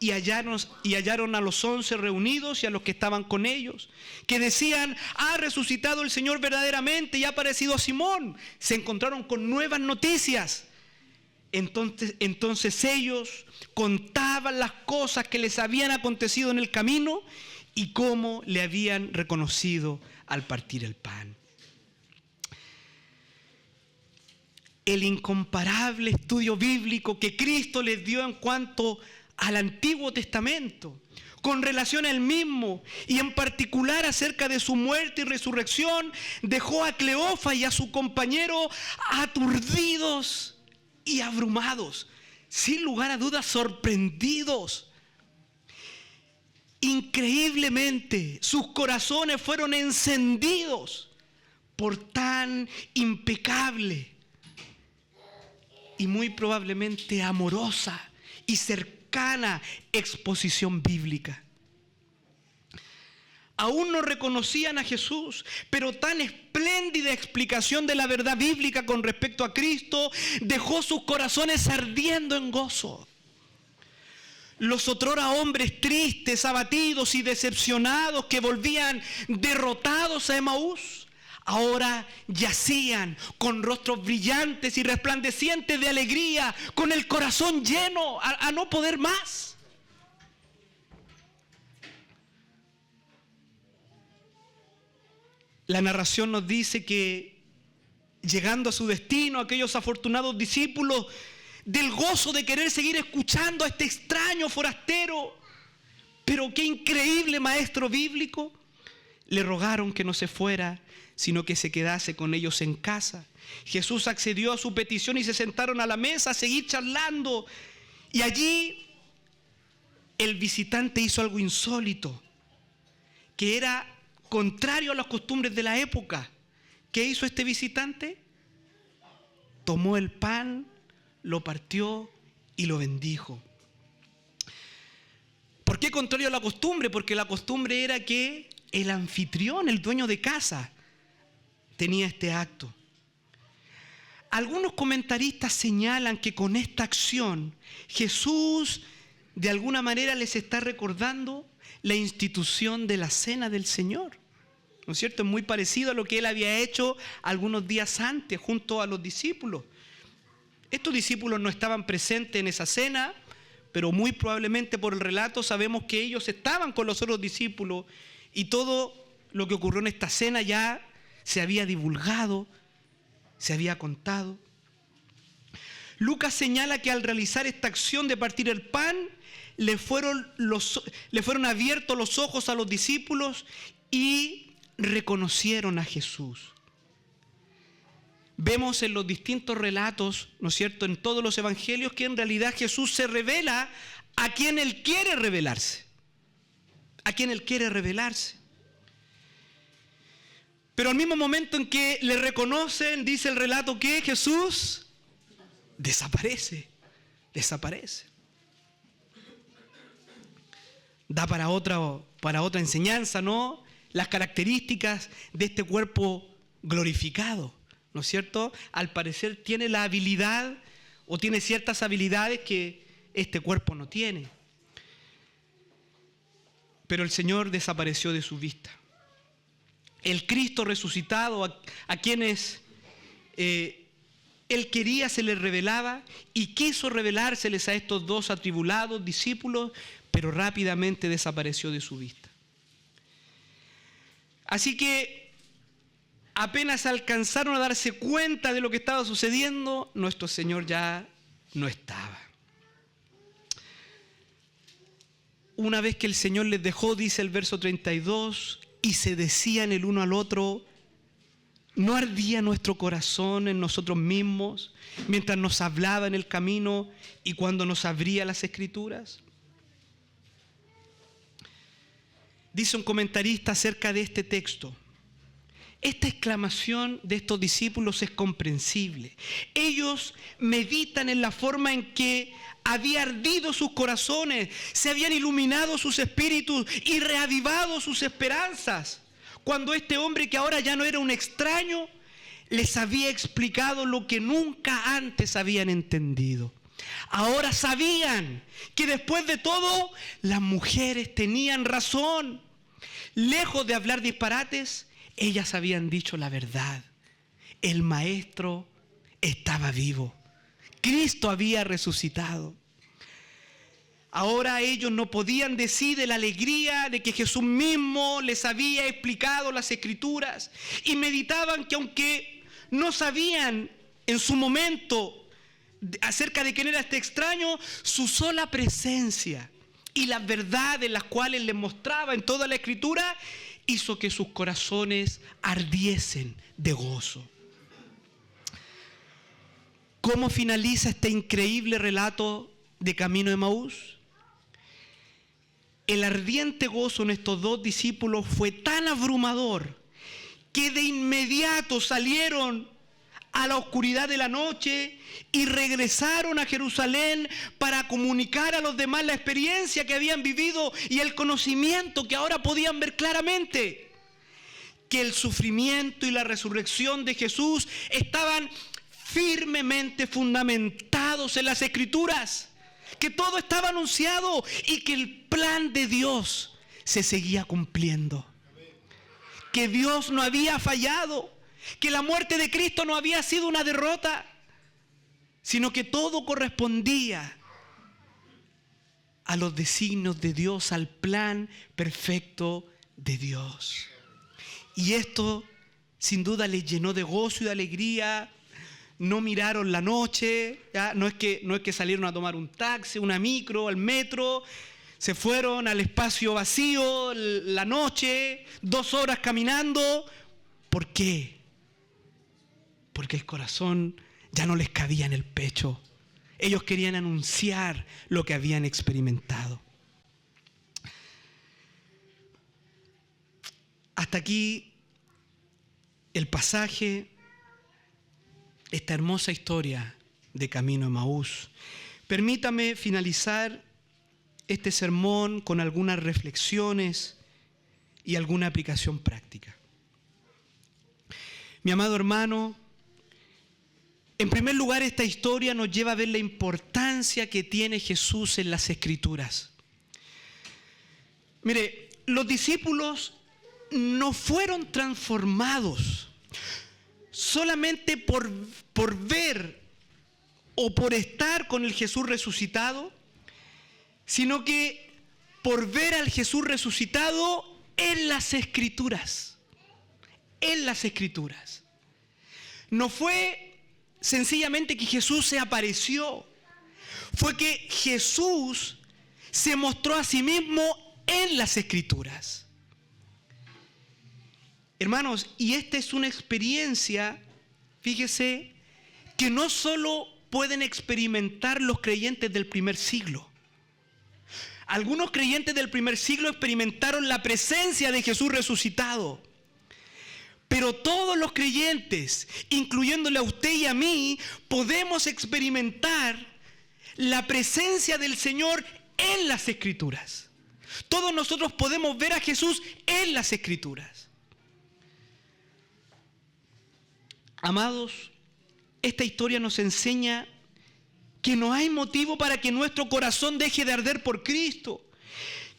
Y hallaron a los 11 reunidos y a los que estaban con ellos, que decían: ha resucitado el Señor verdaderamente y ha aparecido a Simón. Se encontraron con nuevas noticias. Entonces ellos contaban las cosas que les habían acontecido en el camino y cómo le habían reconocido al partir el pan. El incomparable estudio bíblico que Cristo les dio en cuanto al Antiguo Testamento, con relación a él mismo y en particular acerca de su muerte y resurrección, dejó a Cleofas y a su compañero aturdidos y abrumados, sin lugar a dudas sorprendidos. Increíblemente, sus corazones fueron encendidos por tan impecable y muy probablemente amorosa y cercana exposición bíblica. Aún no reconocían a Jesús, pero tan espléndida explicación de la verdad bíblica con respecto a Cristo dejó sus corazones ardiendo en gozo. Los otrora hombres tristes, abatidos y decepcionados que volvían derrotados a Emaús, ahora yacían con rostros brillantes y resplandecientes de alegría, con el corazón lleno a no poder más. La narración nos dice que llegando a su destino, aquellos afortunados discípulos, del gozo de querer seguir escuchando a este extraño forastero, pero qué increíble maestro bíblico, le rogaron que no se fuera, sino que se quedase con ellos en casa. Jesús accedió a su petición y se sentaron a la mesa a seguir charlando. Y allí el visitante hizo algo insólito, que era contrario a las costumbres de la época. ¿Qué hizo este visitante? Tomó el pan, lo partió y lo bendijo. ¿Por qué contrario a la costumbre? Porque la costumbre era que el anfitrión, el dueño de casa, tenía este acto. Algunos comentaristas señalan que con esta acción Jesús de alguna manera les está recordando la institución de la cena del Señor. ¿No es cierto? Es muy parecido a lo que él había hecho algunos días antes junto a los discípulos. Estos discípulos no estaban presentes en esa cena, pero muy probablemente por el relato sabemos que ellos estaban con los otros discípulos y todo lo que ocurrió en esta cena ya se había divulgado, se había contado. Lucas señala que al realizar esta acción de partir el pan, le fueron abiertos los ojos a los discípulos y reconocieron a Jesús. Vemos en los distintos relatos, ¿no es cierto?, en todos los evangelios, que en realidad Jesús se revela a quien Él quiere revelarse. A quien Él quiere revelarse. Pero al mismo momento en que le reconocen, dice el relato que Jesús desaparece. Da para otra enseñanza, ¿no? Las características de este cuerpo glorificado, ¿no es cierto? Al parecer tiene la habilidad o tiene ciertas habilidades que este cuerpo no tiene. Pero el Señor desapareció de su vista. El Cristo resucitado a quienes Él quería se les revelaba y quiso revelárseles a estos dos atribulados discípulos, pero rápidamente desapareció de su vista. Así que apenas alcanzaron a darse cuenta de lo que estaba sucediendo, nuestro Señor ya no estaba. Una vez que el Señor les dejó, dice el verso 32, y se decían el uno al otro, ¿no ardía nuestro corazón en nosotros mismos mientras nos hablaba en el camino y cuando nos abría las Escrituras? Dice un comentarista acerca de este texto: esta exclamación de estos discípulos es comprensible. Ellos meditan en la forma en que había ardido sus corazones, se habían iluminado sus espíritus y reavivado sus esperanzas, cuando este hombre, que ahora ya no era un extraño, les había explicado lo que nunca antes habían entendido. Ahora sabían que después de todo las mujeres tenían razón. Lejos de hablar disparates, ellas habían dicho la verdad. El maestro estaba vivo. Cristo había resucitado. Ahora ellos no podían decir de la alegría de que Jesús mismo les había explicado las Escrituras, y meditaban que aunque no sabían en su momento acerca de quién era este extraño, su sola presencia y las verdades las cuales les mostraba en toda la Escritura hizo que sus corazones ardiesen de gozo. ¿Cómo finaliza este increíble relato de Camino de Emaús? El ardiente gozo en estos dos discípulos fue tan abrumador que de inmediato salieron a la oscuridad de la noche y regresaron a Jerusalén para comunicar a los demás la experiencia que habían vivido y el conocimiento que ahora podían ver claramente, que el sufrimiento y la resurrección de Jesús estaban firmemente fundamentados en las Escrituras, que todo estaba anunciado y que el plan de Dios se seguía cumpliendo, que Dios no había fallado, que la muerte de Cristo no había sido una derrota, sino que todo correspondía a los designios de Dios, al plan perfecto de Dios. Y esto sin duda les llenó de gozo y de alegría. No miraron la noche, ¿ya? No es que salieron a tomar un taxi, una micro, al metro, se fueron al espacio vacío la noche, 2 horas caminando. ¿Por qué? Porque el corazón ya no les cabía en el pecho. Ellos querían anunciar lo que habían experimentado. Hasta aquí el pasaje, esta hermosa historia de Camino a Emaús. Permítame finalizar este sermón con algunas reflexiones y alguna aplicación práctica. Mi amado hermano, en primer lugar, esta historia nos lleva a ver la importancia que tiene Jesús en las Escrituras. Mire, los discípulos no fueron transformados solamente por ver o por estar con el Jesús resucitado, sino que por ver al Jesús resucitado en las Escrituras. En las Escrituras. No fue sencillamente que Jesús se apareció, fue que Jesús se mostró a sí mismo en las Escrituras. Hermanos, y esta es una experiencia, fíjese, que no solo pueden experimentar los creyentes del primer siglo. Algunos creyentes del primer siglo experimentaron la presencia de Jesús resucitado. Pero todos los creyentes, incluyéndole a usted y a mí, podemos experimentar la presencia del Señor en las Escrituras. Todos nosotros podemos ver a Jesús en las Escrituras. Amados, esta historia nos enseña que no hay motivo para que nuestro corazón deje de arder por Cristo,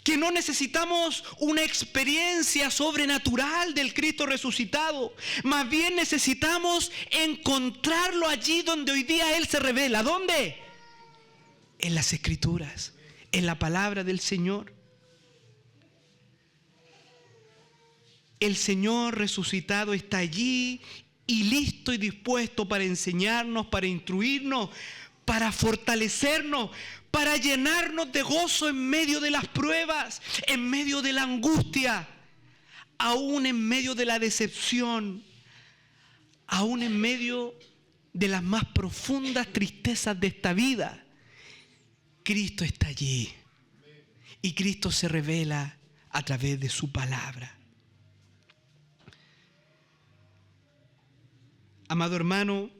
que no necesitamos una experiencia sobrenatural del Cristo resucitado, más bien necesitamos encontrarlo allí donde hoy día Él se revela. ¿Dónde? En las Escrituras, en la palabra del Señor. El Señor resucitado está allí y listo y dispuesto para enseñarnos, para instruirnos, para fortalecernos, para llenarnos de gozo en medio de las pruebas, en medio de la angustia, aún en medio de la decepción, aún en medio de las más profundas tristezas de esta vida. Cristo está allí y Cristo se revela a través de su palabra. Amado hermano,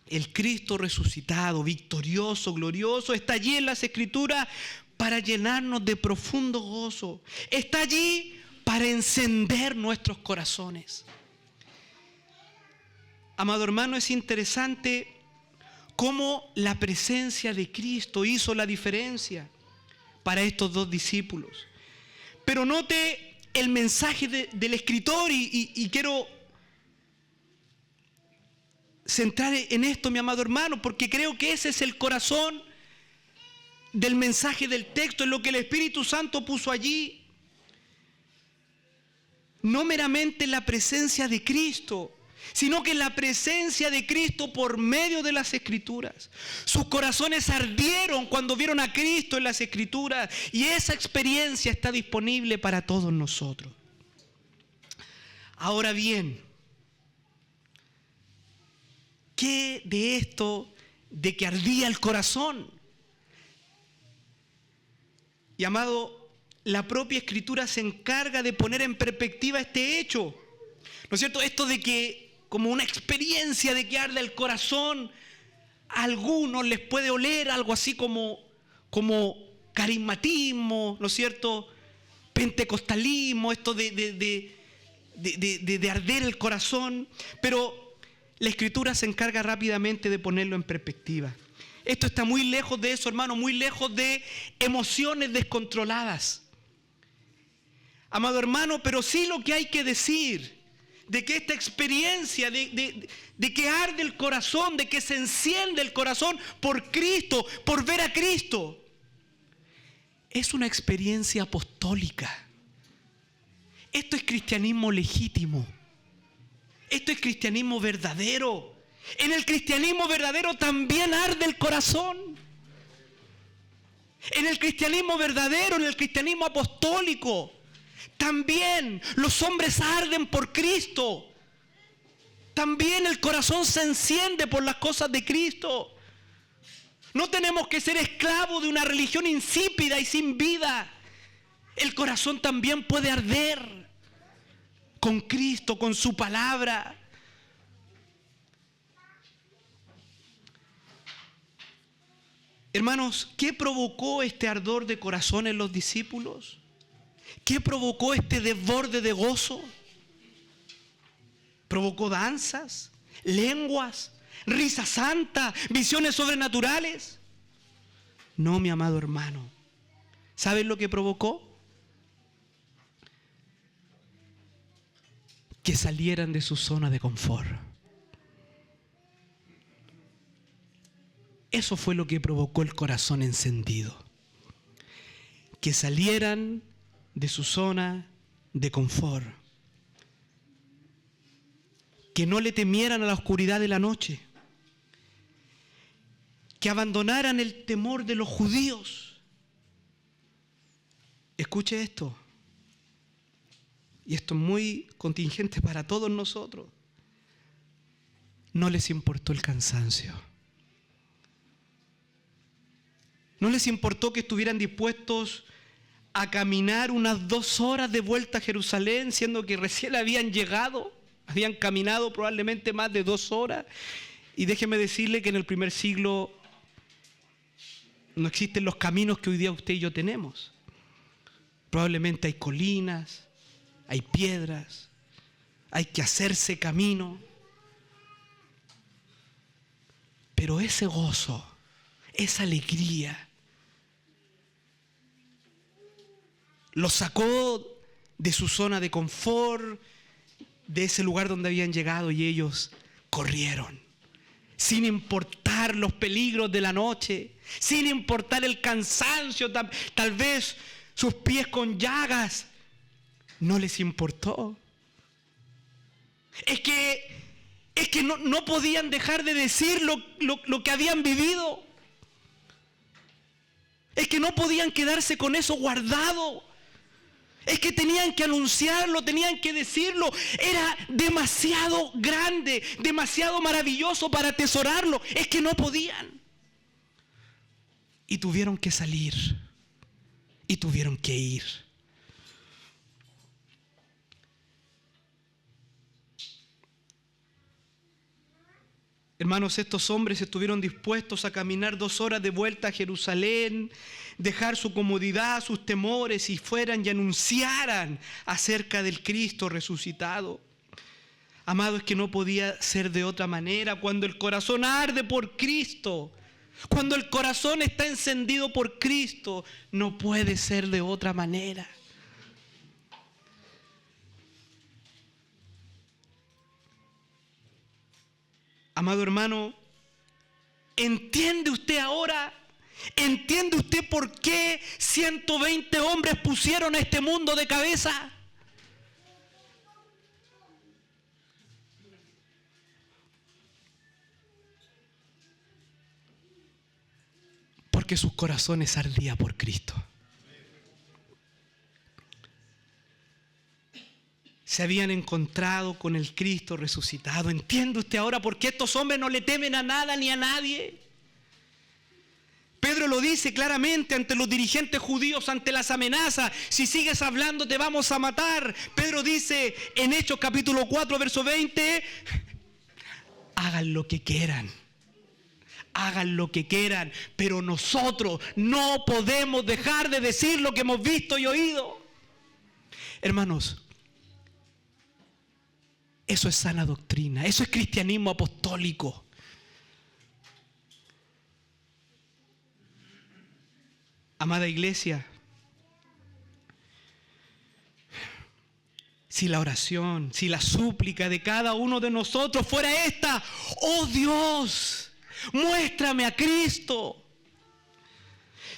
el Cristo resucitado, victorioso, glorioso, está allí en las Escrituras para llenarnos de profundo gozo. Está allí para encender nuestros corazones. Amado hermano, es interesante cómo la presencia de Cristo hizo la diferencia para estos dos discípulos. Pero note el mensaje del escritor y quiero centrar en esto, mi amado hermano, porque creo que ese es el corazón del mensaje del texto, en lo que el Espíritu Santo puso allí. No meramente la presencia de Cristo, sino que la presencia de Cristo por medio de las Escrituras. Sus corazones ardieron cuando vieron a Cristo en las Escrituras, y esa experiencia está disponible para todos nosotros. Ahora bien, ¿qué de esto de que ardía el corazón? Y amado, la propia Escritura se encarga de poner en perspectiva este hecho. ¿No es cierto? Esto de que, como una experiencia de que arde el corazón, a algunos les puede oler algo así como carismatismo, ¿no es cierto? Pentecostalismo, esto de arder el corazón. Pero la Escritura se encarga rápidamente de ponerlo en perspectiva. Esto está muy lejos de eso, hermano, muy lejos de emociones descontroladas. Amado hermano, pero sí lo que hay que decir, de que esta experiencia de que arde el corazón, de que se enciende el corazón por Cristo, por ver a Cristo, es una experiencia apostólica. Esto es cristianismo legítimo. Esto es cristianismo verdadero. En el cristianismo verdadero también arde el corazón. En el cristianismo verdadero, en el cristianismo apostólico, también los hombres arden por Cristo. También el corazón se enciende por las cosas de Cristo. No tenemos que ser esclavos de una religión insípida y sin vida. El corazón también puede arder con Cristo, con su palabra. Hermanos, ¿qué provocó este ardor de corazón en los discípulos? ¿Qué provocó este desborde de gozo? ¿Provocó danzas, lenguas, risa santa, visiones sobrenaturales? No, mi amado hermano. ¿Sabes lo que provocó? Que salieran de su zona de confort. Eso fue lo que provocó el corazón encendido. Que salieran de su zona de confort. Que no le temieran a la oscuridad de la noche. Que abandonaran el temor de los judíos. Escuche esto. Y esto es muy contingente para todos nosotros. No les importó el cansancio. No les importó que estuvieran dispuestos a caminar unas 2 horas de vuelta a Jerusalén, siendo que recién habían llegado, habían caminado probablemente más de 2 horas. Y déjeme decirle que en el primer siglo no existen los caminos que hoy día usted y yo tenemos. Probablemente hay colinas, hay piedras, hay que hacerse camino. Pero ese gozo, esa alegría, los sacó de su zona de confort, de ese lugar donde habían llegado, y ellos corrieron, sin importar los peligros de la noche, sin importar el cansancio, tal vez sus pies con llagas. No les importó. Es que no podían dejar de decir lo que habían vivido. Es que no podían quedarse con eso guardado. Es que tenían que anunciarlo, tenían que decirlo. Era demasiado grande, demasiado maravilloso para atesorarlo. Es que no podían. Y tuvieron que salir. Y tuvieron que ir. Hermanos, estos hombres estuvieron dispuestos a caminar 2 horas de vuelta a Jerusalén, dejar su comodidad, sus temores, y fueran y anunciaran acerca del Cristo resucitado. Amado, es que no podía ser de otra manera. Cuando el corazón arde por Cristo, cuando el corazón está encendido por Cristo, no puede ser de otra manera. Amado hermano, ¿entiende usted ahora? ¿Entiende usted por qué 120 hombres pusieron a este mundo de cabeza? Porque sus corazones ardían por Cristo. Se habían encontrado con el Cristo resucitado. ¿Entiende usted ahora por qué estos hombres no le temen a nada ni a nadie? Pedro lo dice claramente ante los dirigentes judíos, ante las amenazas. Si sigues hablando te vamos a matar. Pedro dice en Hechos capítulo 4, verso 20, hagan lo que quieran. Hagan lo que quieran, pero nosotros no podemos dejar de decir lo que hemos visto y oído. Hermanos, eso es sana doctrina, eso es cristianismo apostólico. Amada iglesia, si la oración, si la súplica de cada uno de nosotros fuera esta: oh Dios, muéstrame a Cristo.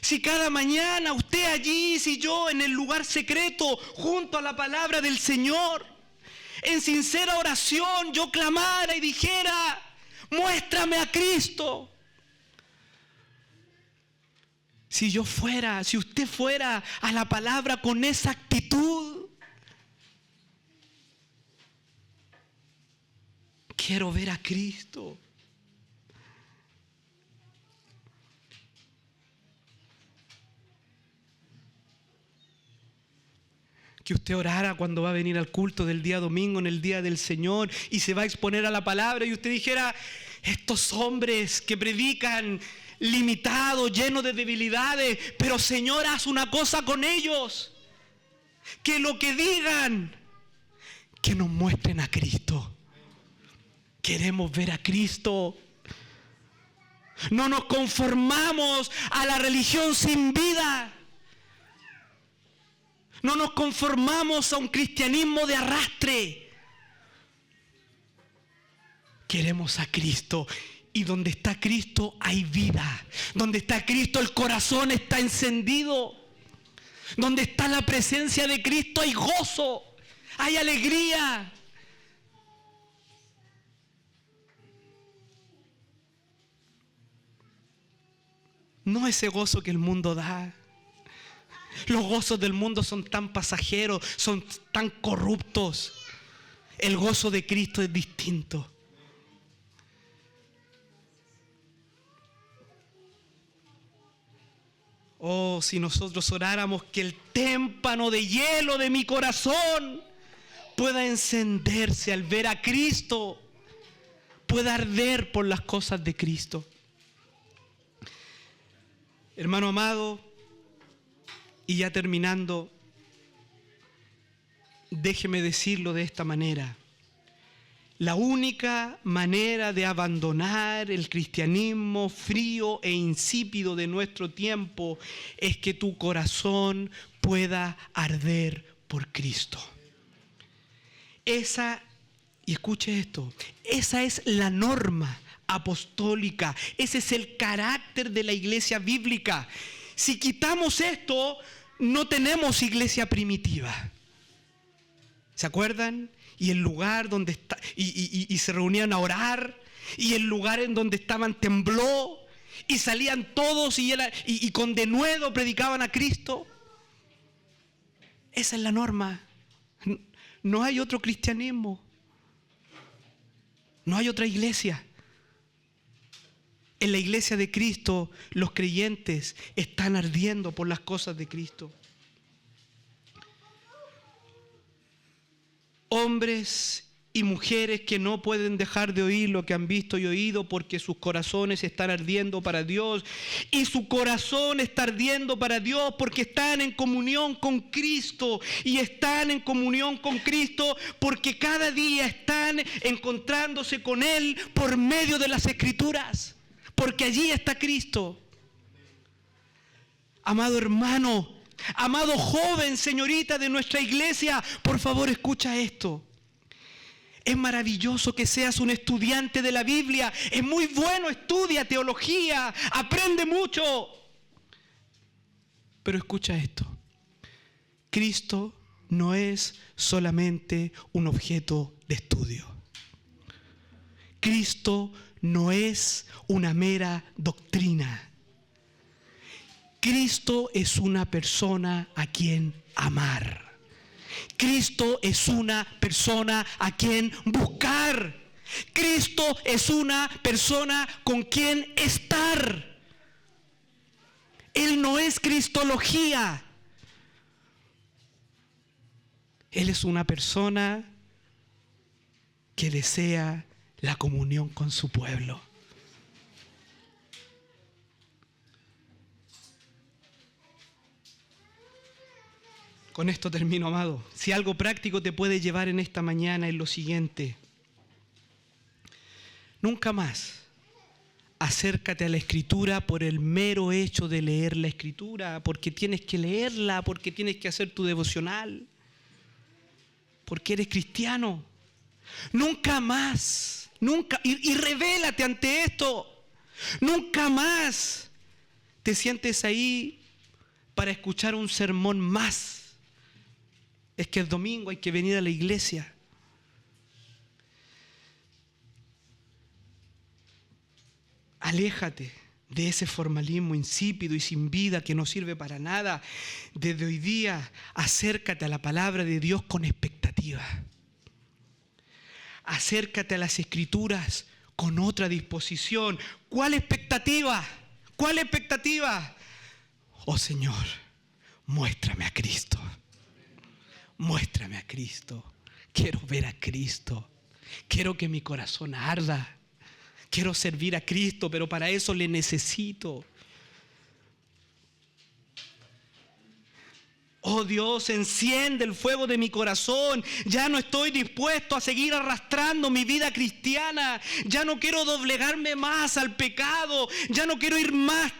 Si cada mañana usted allí, si yo en el lugar secreto, junto a la palabra del Señor, en sincera oración yo clamara y dijera: muéstrame a Cristo. Si usted fuera a la palabra con esa actitud: quiero ver a Cristo. Que usted orara cuando va a venir al culto del día domingo, en el día del Señor, y se va a exponer a la palabra, y usted dijera: estos hombres que predican limitados, llenos de debilidades, pero Señor, haz una cosa con ellos, que lo que digan, que nos muestren a Cristo. Queremos ver a Cristo. No nos conformamos a la religión sin vida. No nos conformamos a un cristianismo de arrastre. Queremos a Cristo. Y donde está Cristo hay vida. Donde está Cristo el corazón está encendido. Donde está la presencia de Cristo hay gozo, hay alegría. No ese gozo que el mundo da. Los gozos del mundo son tan pasajeros, son tan corruptos. El gozo de Cristo es distinto. Oh, si nosotros oráramos que el témpano de hielo de mi corazón pueda encenderse al ver a Cristo, pueda arder por las cosas de Cristo. Hermano amado, y ya terminando, déjeme decirlo de esta manera. La única manera de abandonar el cristianismo frío e insípido de nuestro tiempo es que tu corazón pueda arder por Cristo. Y escuche esto, esa es la norma apostólica, ese es el carácter de la iglesia bíblica. Si quitamos esto, no tenemos iglesia primitiva. ¿Se acuerdan? Y el lugar donde está, y se reunían a orar, y el lugar en donde estaban tembló, y salían todos y con denuedo predicaban a Cristo. Esa es la norma. No hay otro cristianismo. No hay otra iglesia. En la iglesia de Cristo, los creyentes están ardiendo por las cosas de Cristo. Hombres y mujeres que no pueden dejar de oír lo que han visto y oído porque sus corazones están ardiendo para Dios. Y su corazón está ardiendo para Dios porque están en comunión con Cristo. Y están en comunión con Cristo porque cada día están encontrándose con Él por medio de las Escrituras. Porque allí está Cristo. Amado hermano, amado joven, señorita de nuestra iglesia, por favor escucha esto. Es maravilloso que seas un estudiante de la Biblia. Es muy bueno, estudia teología, aprende mucho. Pero escucha esto. Cristo no es solamente un objeto de estudio. Cristo no es una mera doctrina. Cristo es una persona a quien amar. Cristo es una persona a quien buscar. Cristo es una persona con quien estar. Él no es cristología. Él es una persona que desea la comunión con su pueblo. Con esto termino, amado. Si algo práctico te puede llevar en esta mañana es lo siguiente. Nunca más acércate a la Escritura por el mero hecho de leer la Escritura, porque tienes que leerla, porque tienes que hacer tu devocional, porque eres cristiano. Nunca más, nunca, y revélate ante esto. Nunca más te sientes ahí para escuchar un sermón más. Es que el domingo hay que venir a la iglesia. Aléjate de ese formalismo insípido y sin vida que no sirve para nada. Desde hoy día, acércate a la palabra de Dios con expectativa. Acércate a las Escrituras con otra disposición. ¿Cuál expectativa? ¿Cuál expectativa? Oh Señor, muéstrame a Cristo. Muéstrame a Cristo. Quiero ver a Cristo. Quiero que mi corazón arda. Quiero servir a Cristo, pero para eso le necesito. Oh Dios, enciende el fuego de mi corazón. Ya no estoy dispuesto a seguir arrastrando mi vida cristiana. Ya no quiero doblegarme más al pecado. Ya no quiero ir más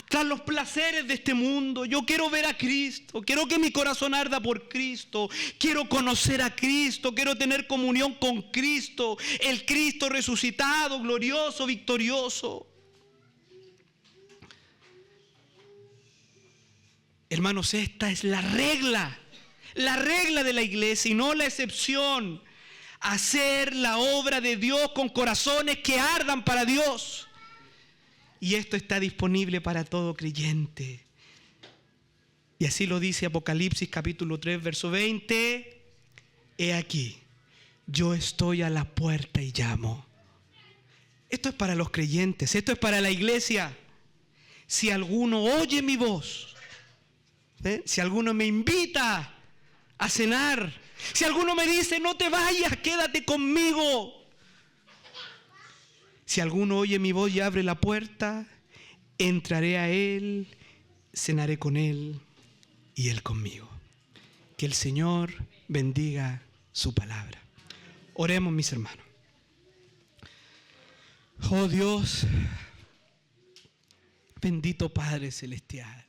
tras los placeres de este mundo. Yo quiero ver a Cristo. Quiero que mi corazón arda por Cristo. Quiero conocer a Cristo. Quiero tener comunión con Cristo. El Cristo resucitado, glorioso, victorioso. Hermanos, esta es la regla de la iglesia y no la excepción. Hacer la obra de Dios con corazones que ardan para Dios. Y esto está disponible para todo creyente. Y así lo dice Apocalipsis capítulo 3, verso 20. He aquí, yo estoy a la puerta y llamo. Esto es para los creyentes, esto es para la iglesia. Si alguno oye mi voz, si alguno me invita a cenar, si alguno me dice no te vayas, quédate conmigo. Si alguno oye mi voz y abre la puerta, entraré a él, cenaré con él y él conmigo. Que el Señor bendiga su palabra. Oremos, mis hermanos. Oh Dios, bendito Padre Celestial.